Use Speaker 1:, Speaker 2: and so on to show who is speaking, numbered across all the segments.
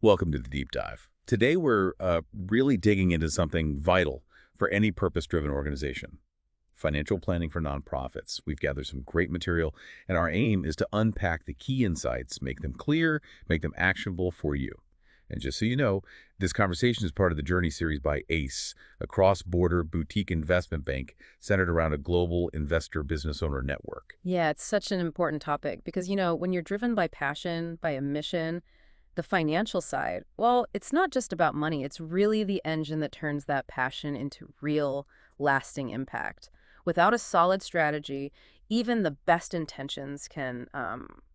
Speaker 1: Welcome to the Deep Dive. Today we're really digging into something vital for any purpose-driven organization, financial planning for nonprofits. We've gathered some great material, and our aim is to unpack the key insights, make them clear, make them actionable for you. And just so you know, this conversation is part of the Journey series by ACE, a cross-border boutique investment bank centered around a global investor business owner network.
Speaker 2: Yeah, it's such an important topic because, when you're driven by passion, by a mission, the financial side, well, it's not just about money. It's really the engine that turns that passion into real, lasting impact. Without a solid strategy, even the best intentions can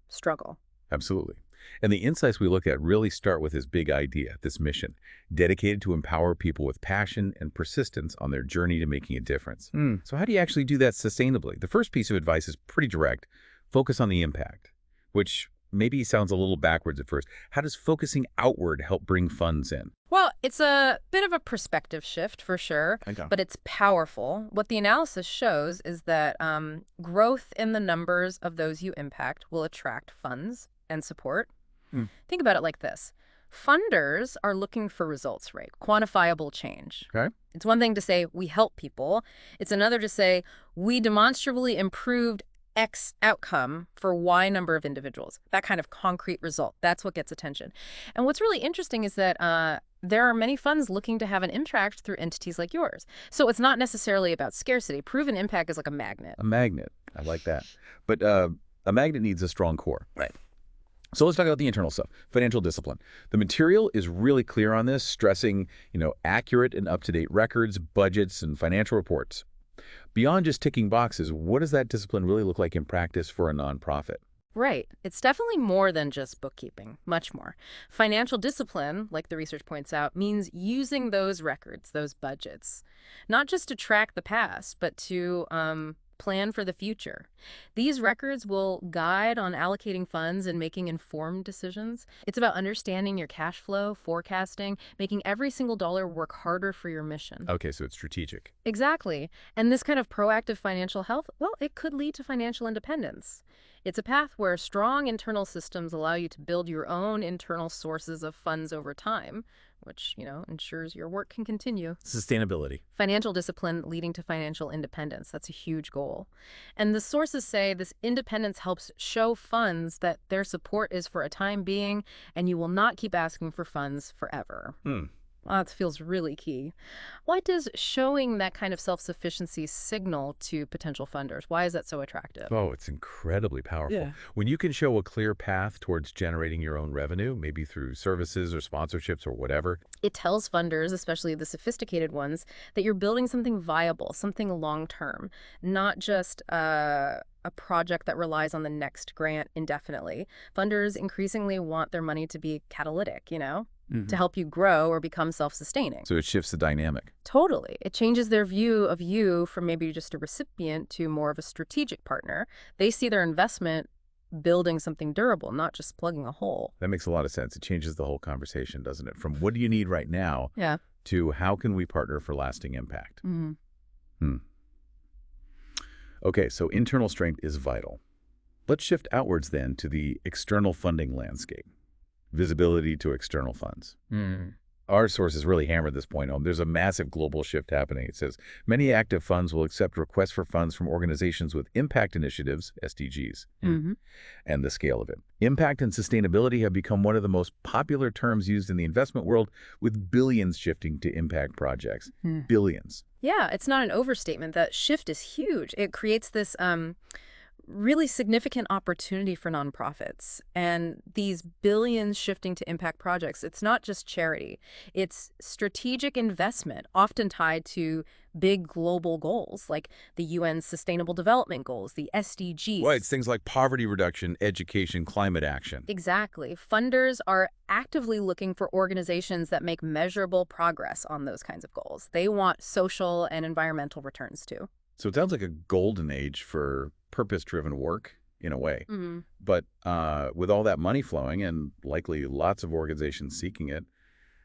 Speaker 2: struggle.
Speaker 1: Absolutely. And the insights we look at really start with this big idea, this mission, dedicated to empower people with passion and persistence on their journey to making a difference. So how do you actually do that sustainably? The first piece of advice is pretty direct. Focus on the impact, which maybe sounds a little backwards at first. How does focusing outward help bring funds in?
Speaker 2: Well, it's a bit of a perspective shift for sure,
Speaker 1: Okay.
Speaker 2: but it's powerful. What the analysis shows is that growth in the numbers of those you impact will attract funds and support.
Speaker 1: Hmm.
Speaker 2: Think about it like this. Funders are looking for results, right? Quantifiable change.
Speaker 1: Okay.
Speaker 2: It's one thing to say we help people. It's another to say we demonstrably improved X outcome for Y number of individuals. That kind of concrete result. That's what gets attention. And what's really interesting is that there are many funds looking to have an impact through entities like yours. So it's not necessarily about scarcity. Proven impact is like a magnet.
Speaker 1: A magnet. I like that. But a magnet needs a strong core.
Speaker 2: Right.
Speaker 1: So let's talk about the internal stuff, financial discipline. The material is really clear on this, stressing, accurate and up-to-date records, budgets, and financial reports. Beyond just ticking boxes, what does that discipline really look like in practice for a nonprofit?
Speaker 2: Right. It's definitely more than just bookkeeping, much more. Financial discipline, like the research points out, means using those records, those budgets, not just to track the past, but to plan for the future. These records will guide on allocating funds and making informed decisions. It's about understanding your cash flow, forecasting, making every single dollar work harder for your mission.
Speaker 1: Okay, so it's strategic.
Speaker 2: Exactly. And this kind of proactive financial health, well, it could lead to financial independence. It's a path where strong internal systems allow you to build your own internal sources of funds over time, which, ensures your work can continue.
Speaker 1: Sustainability.
Speaker 2: Financial discipline leading to financial independence. That's a huge goal. And the sources say this independence helps show funds that their support is for a time being, and you will not keep asking for funds forever. That feels really key. Why does showing that kind of self-sufficiency signal to potential funders? Why is that so attractive?
Speaker 1: Oh, it's incredibly powerful.
Speaker 2: Yeah.
Speaker 1: When you can show a clear path towards generating your own revenue, maybe through services or sponsorships or whatever.
Speaker 2: It tells funders, especially the sophisticated ones, that you're building something viable, something long-term, not just a project that relies on the next grant indefinitely. Funders increasingly want their money to be catalytic, to help you grow or become self-sustaining.
Speaker 1: So it shifts the dynamic.
Speaker 2: Totally. It changes their view of you from maybe just a recipient to more of a strategic partner. They see their investment building something durable, not just plugging a hole.
Speaker 1: That makes a lot of sense. It changes the whole conversation, doesn't it? From what do you need right now
Speaker 2: Yeah.
Speaker 1: to how can we partner for lasting impact?
Speaker 2: Mm-hmm.
Speaker 1: Okay, so internal strength is vital. Let's shift outwards then to the external funding landscape. Visibility to external funds. Our sources really hammered this point home. There's a massive global shift happening. It says many active funds will accept requests for funds from organizations with impact initiatives, SDGs, and the scale of it. Impact and sustainability have become one of the most popular terms used in the investment world, with billions shifting to impact projects. Billions.
Speaker 2: Yeah, it's not an overstatement. That shift is huge. It creates this really significant opportunity for nonprofits. And these billions shifting to impact projects, it's not just charity. It's strategic investment, often tied to big global goals like the UN's Sustainable Development Goals, the SDGs.
Speaker 1: Right, it's things like poverty reduction, education, climate action.
Speaker 2: Exactly. Funders are actively looking for organizations that make measurable progress on those kinds of goals. They want social and environmental returns too.
Speaker 1: So it sounds like a golden age for purpose-driven work in a way. But with all that money flowing and likely lots of organizations seeking it,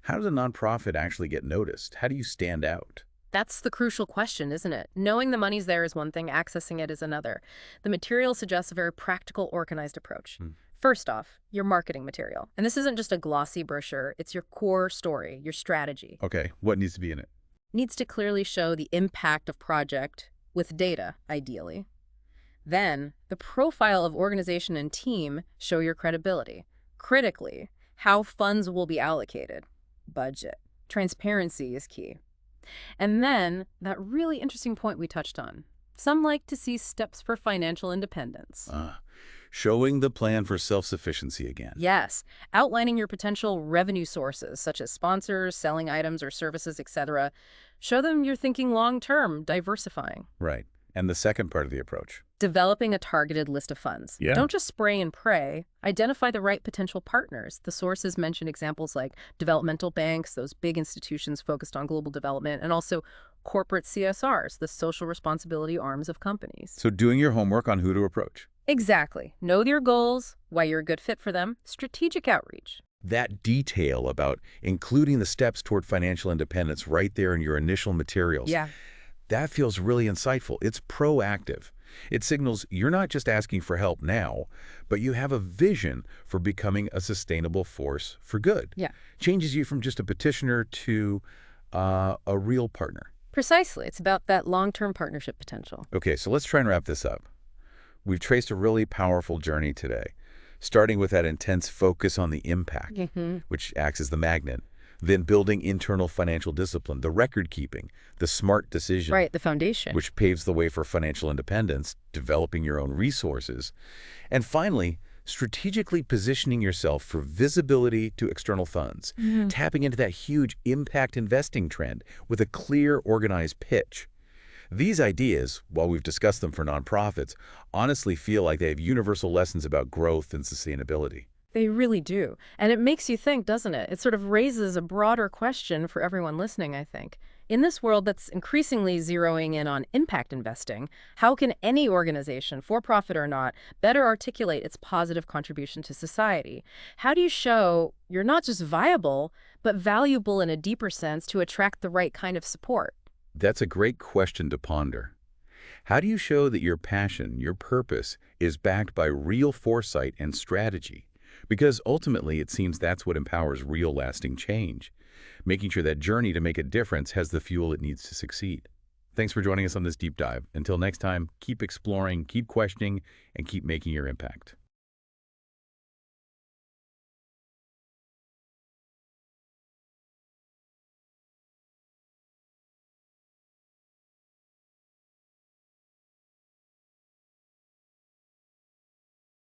Speaker 1: how does a nonprofit actually get noticed? How do you stand out?
Speaker 2: That's the crucial question, isn't it? Knowing the money's there is one thing, accessing it is another. The material suggests a very practical, organized approach. First off, your marketing material. And this isn't just a glossy brochure, it's your core story, your strategy.
Speaker 1: Okay, what needs to be in it?
Speaker 2: Needs to clearly show the impact of project with data, ideally. Then, the profile of organization and team show your credibility. Critically, how funds will be allocated. Budget. Transparency is key. And then, that really interesting point we touched on. Some like to see steps for financial independence.
Speaker 1: Showing the plan for self-sufficiency again.
Speaker 2: Yes, outlining your potential revenue sources, such as sponsors, selling items or services, etc. Show them you're thinking long-term, diversifying.
Speaker 1: Right. And the second part of the approach?
Speaker 2: Developing a targeted list of funds.
Speaker 1: Yeah.
Speaker 2: Don't just spray and pray. Identify the right potential partners. The sources mention examples like developmental banks, those big institutions focused on global development, and also corporate CSRs, the social responsibility arms of companies.
Speaker 1: So doing your homework on who to approach.
Speaker 2: Exactly. Know your goals, why you're a good fit for them, strategic outreach.
Speaker 1: That detail about including the steps toward financial independence right there in your initial materials.
Speaker 2: Yeah.
Speaker 1: That feels really insightful. It's proactive. It signals you're not just asking for help now, but you have a vision for becoming a sustainable force for good.
Speaker 2: Yeah.
Speaker 1: Changes you from just a petitioner to a real partner.
Speaker 2: Precisely. It's about that long-term partnership potential.
Speaker 1: Okay, so let's try and wrap this up. We've traced a really powerful journey today, starting with that intense focus on the impact, which acts as the magnet, then building internal financial discipline, the record keeping, the smart decision.
Speaker 2: Right, the foundation.
Speaker 1: Which paves the way for financial independence, developing your own resources, and finally, strategically positioning yourself for visibility to external funds, tapping into that huge impact investing trend with a clear, organized pitch. These ideas, while we've discussed them for nonprofits, honestly feel like they have universal lessons about growth and sustainability.
Speaker 2: They really do. And it makes you think, doesn't it? It sort of raises a broader question for everyone listening, I think. In this world that's increasingly zeroing in on impact investing, how can any organization, for-profit or not, better articulate its positive contribution to society? How do you show you're not just viable, but valuable in a deeper sense to attract the right kind of support?
Speaker 1: That's a great question to ponder. How do you show that your passion, your purpose, is backed by real foresight and strategy? Because ultimately, it seems that's what empowers real lasting change, making sure that journey to make a difference has the fuel it needs to succeed. Thanks for joining us on this deep dive. Until next time, keep exploring, keep questioning, and keep making your impact.